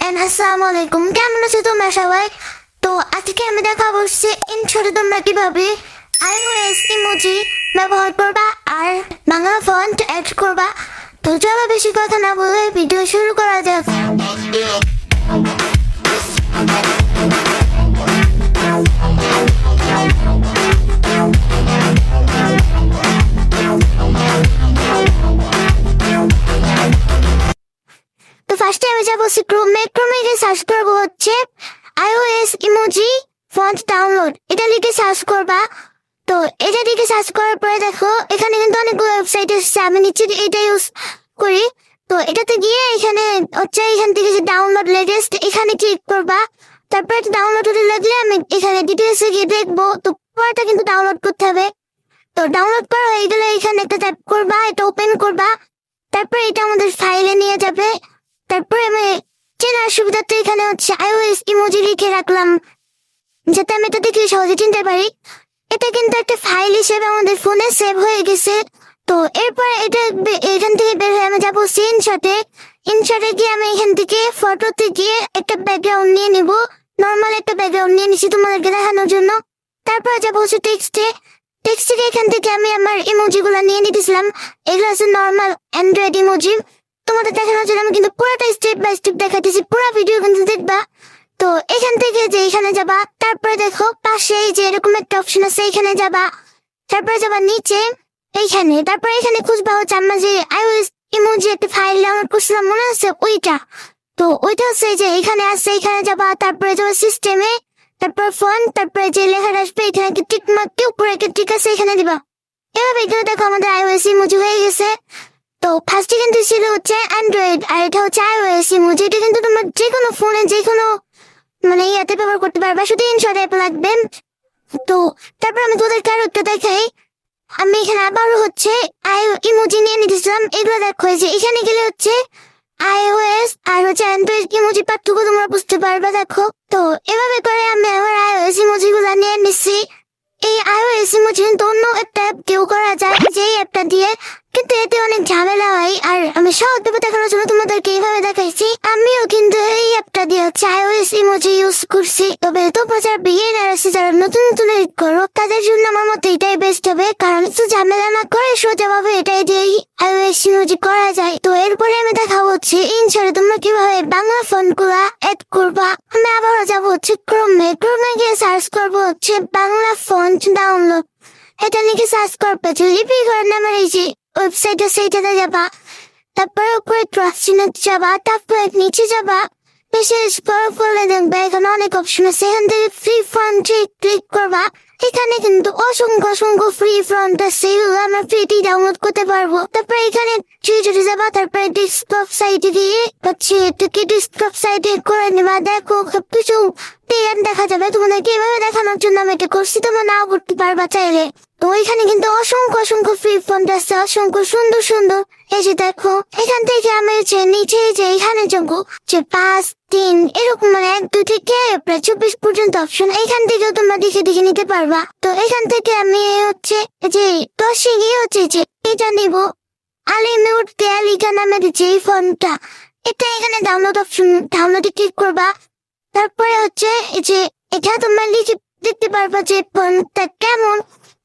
And আসসালামু আলাইকুম। কেমন আছো তোমরা সবাই? তো আজকে আমি দেখাবো ইনশটে তোমরা কিভাবে iOS ইমোজি ব্যবহার করবা আর বাংলা ফন্ট অ্যাড করবা। তো চলো বেশি কথা না বলে ভিডিও শুরু করা যাক। তো ফার্স্টে আমি যাবো ক্রোমে গিয়ে সার্চ করবো হচ্ছে iOS ইমোজি ফন্ট ডাউনলোড, এটা লিখে সার্চ করবা। তো এটা লিখে সার্চ করার পরে দেখো এখানে কিন্তু অনেকগুলো ওয়েবসাইট এসেছে, আমি নিচে এটা ইউজ করি। তো এটাতে গিয়ে এখানে হচ্ছে এখান থেকে যে ডাউনলোড লেটেস্ট এখানে ক্লিক করবা। তারপরে এটা ডাউনলোড হতে লাগলে আমি এখানে ডিটেলসে গিয়ে দেখবো। তো পুরোটা কিন্তু ডাউনলোড করতে হবে। তো ডাউনলোড করা হয়ে গেলে এখানে একটা ট্যাপ করবা, এটা ওপেন করবা। তারপরে এটা আমাদের ফাইলে নিয়ে যাবে। তারপরে আমি চেনার সুবিধাতে এখানে হচ্ছে iOS ইমোজি লিখে রাখলাম, যাতে আমি এটা দেখে সহজে চিনতে পারি। এটা কিন্তু একটা ফাইল হিসেবে আমাদের ফোনে সেভ হয়ে গেছে। তো এরপর এটা এখান থেকে বের হয়ে আমি যাবো ইনশটে গিয়ে আমি এখান থেকে ফটোতে গিয়ে একটা ব্যাকগ্রাউন্ড নিয়ে নিব। নর্মাল একটা ব্যাকগ্রাউন্ড নিয়ে নিচ্ছি তোমাদেরকে দেখানোর জন্য। তারপর যাবো হচ্ছে টেক্সটে এখান থেকে আমি আমার ইমোজি গুলা নিয়ে নিতেছিলাম। এগুলো আছে নর্মাল অ্যান্ড্রয়েড ইমোজি। তোমাদের দেখানোর জন্য আমি কিন্তু পুরোটা স্টেপ বাই স্টেপ দেখাতেছি, পুরো ভিডিও কিন্তু দেখবা। তো এখান থেকে যে এখানে যাবা, তারপরে দেখো পাশে যে এরকম একটা অপশন আছে, এখানে যাবা। তারপরে যাবা নিচে এইখানে, তারপরে এখানে খুঁজবা হচ্ছে আমরা যে iOS ইমোজি একটা ফাইল ডাউনলোড করছিলাম, মনে আছে ওইটা? তো ওইটা হচ্ছে যে এখানে আছে, এখানে যাবা। তারপরে যাবা সিস্টেমে, তারপর ফোন, তারপরে যে লেখাটা আসবে এখানে টিক মার্ক উপরে ঠিক আছে এখানে দিবা। এভাবে এখানে দেখো আমাদের iOS ইমোজি হয়ে গেছে। তো ফার্স্টে কিন্তু ছিল হচ্ছে অ্যান্ড্রয়েড আর এটা হচ্ছে iOS ইমোজি। এটা কিন্তু তোমার যে কোনো ফোনে যে কোনো মানে ইয়াতে ব্যবহার করতে পারবা, শুধু ইনশট অ্যাপ লাগবে। তো তারপর আমি তোদেরকে আরো একটা দেখাই। আমি এখানে আবারও হচ্ছে ইমোজি নিয়ে নিতেছিলাম। এগুলো দেখো যে এখানে গেলে হচ্ছে iOS আর হচ্ছে অ্যান্ড্রয়েড ইমোজি পার্থক্য তোমরা বুঝতে পারবা। দেখো তো এভাবে করে আমি আমার iOS ইমোজি গুলা নিয়ে নিচ্ছি। এই iOS ইমোজি কিন্তু অন্য একটা অ্যাপ কেউ করা যায় যে অ্যাপটা দিয়ে, কিন্তু এতে অনেক ঝামেলা হয়। আর আমি সহজভাবে দেখানোর জন্য তোমাদেরকে এইভাবে দেখাইছি। আমিও কিন্তু এই অ্যাপটা দিয়ে হচ্ছে iOS ইমোজি ইউজ করছি। তবে তোমরা যারা বিগিনার আছে, যারা নতুন নতুন এডিট করো, তাদের জন্য আমার মতে এটাই বেস্ট হবে, কারণ একটু ঝামেলা না করে সোজাভাবে এটাই দিয়েই iOS ইমোজি করা যায়। তো এরপরে আমি দেখাবো হচ্ছে ইনশটে তোমরা কিভাবে বাংলা ফন্ট গুলা এড করবা। আমি আবারও যাবো হচ্ছে ক্রোমে গিয়ে সার্চ করবো হচ্ছে বাংলা ফন্ট ডাউনলোড, এটা লিখে সার্চ করবে। লিপি করে নামের এই যে ওয়েবসাইটে সেইটাতে যাবা। তারপরে উপরে ক্রস চিহ্ন যাবা, তারপরে নিচে যাবা। বেশি স্ক্রল করলে দেখবে এখানে অনেক অপশন আছে, এখান থেকে ফ্রি ফন্টে ক্লিক করবা। এখানে কিন্তু অসংখ্য ফ্রি ফন্ট আছে, এগুলো আমরা ফ্রিতেই ডাউনলোড করতে পারবো। তারপরে এখানে চলে যাবা, তারপরে ডেস্কটপ সাইটে গিয়ে হচ্ছে এটাকে ডেস্কটপ সাইটে করে নেবা। দেখো সবকিছু ক্লিয়ার দেখা যাবে। তোমাদেরকে এভাবে দেখানোর জন্য আমি এটা করছি, তোমরা নাও করতে পারবা চাইলে। তো এখানে কিন্তু অসংখ্য ফ্রি ফন্ট আছে, অসংখ্য সুন্দর। এই যে দেখো এখান থেকে আমি হচ্ছে নিচে যে এখানে যাবো যে 5, 3 এরকম মানে 1, 2 থেকে প্রায় 24 পর্যন্ত অপশন, এখান থেকেও তোমরা দেখে নিতে পারবা। তো এখান থেকে আমি হচ্ছে যে 10 গিয়ে হচ্ছে যে এটা নিবো, আলিমিউট তেয়ালিকা নামের যে ফন্টটা, এটা এখানে ডাউনলোডে ক্লিক করবা। তারপরে হচ্ছে এই যে এটা তোমরা লিখে দেখতে পারবা যে ফন্টটা কেমন।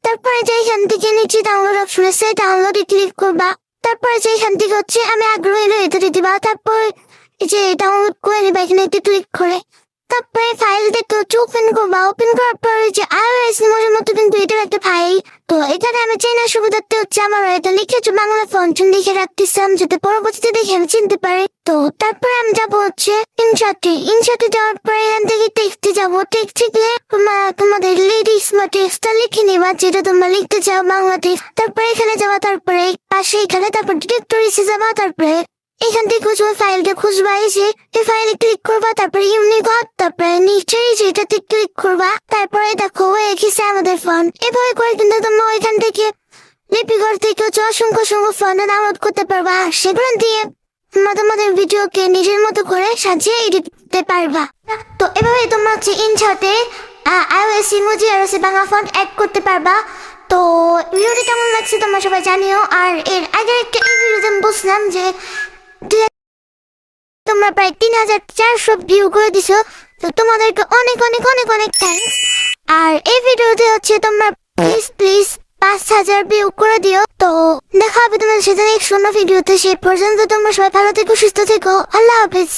তারপরে যে এখান থেকে নিচে ডাউনলোড অপশন আছে, ডাউনলোডে ক্লিক করবা। তারপরে যে এখান থেকে হচ্ছে আমি আগ্রহী হলে এটা দিবা। তারপর এই যে ডাউনলোড করে নিবা এখানে একটু ক্লিক করে। তারপরে ফাইল দেখতে হচ্ছে ওপেন করবা। ওপেন করার পরে যে iOS ইমোজির মতো কিন্তু এটার একটা ফাইল। তো এখানে আমি চেনার সুবিধাতে হচ্ছে আমার এটা লিখেছি বাংলা ফন্ট লিখে রাখতেছিলাম, যাতে পরবর্তীতে দেখে আমি চিনতে পারি। তো তারপরে আমি যাবো হচ্ছে ইনশটে যাওয়ার পরে এখান থেকে টেক্সটে যাবো। টেক্সটে গিয়ে তোমাদের লিরিক্স বা টেক্সটটা লিখে নিবা, যেটা তোমরা লিখতে চাও বাংলা টেক্সট। তারপরে এখানে যাবা, তারপরে পাশে এখানে তারপর ডিরেক্টরিতে যাবা। তারপরে এখান থেকে খুঁজবা, ফাইলটা খুঁজবা, এসে এই ফাইলে ক্লিক করবা। তারপরে ইউনিকোড, তারপরে নিচে যেটাতে ক্লিক করবা। তারপরে দেখো হয়ে গেছে আমাদের ফন্ট। এভাবে করে কিন্তু তোমরা ওইখান থেকে লিপিঘর থেকে হচ্ছে অসংখ্য ফন্ট ডাউনলোড করতে পারবা। সেগুলো দিয়ে তোমরা তোমাদের ভিডিওকে নিজের মতো করে সাজিয়ে এডিট করতে পারবা। তো এভাবে তোমরা হচ্ছে ইনশটে iOS ইমোজি আর হচ্ছে বাংলা ফন্ট অ্যাড করতে পারবা। তো ভিডিওটি কেমন লাগছে তোমরা সবাই জানিও। আর এর আগে একটা ভিডিওতে আমি বলছিলাম যে তোমরা প্রায় 3400 ভিউ করে দিছো। তো তোমাদেরকে অনেক অনেক অনেক অনেক থ্যাঙ্কস। আর এই ভিডিওতে হচ্ছে তোমরা প্লিজ 5000 ভিউ করে দিও। তো দেখা হবে তোমাদের সাথে নেক্সট অন্য ভিডিওতে। সেই পর্যন্ত তোমরা সবাই ভালো থেকো, সুস্থ থেকো। আল্লাহ হাফেজ।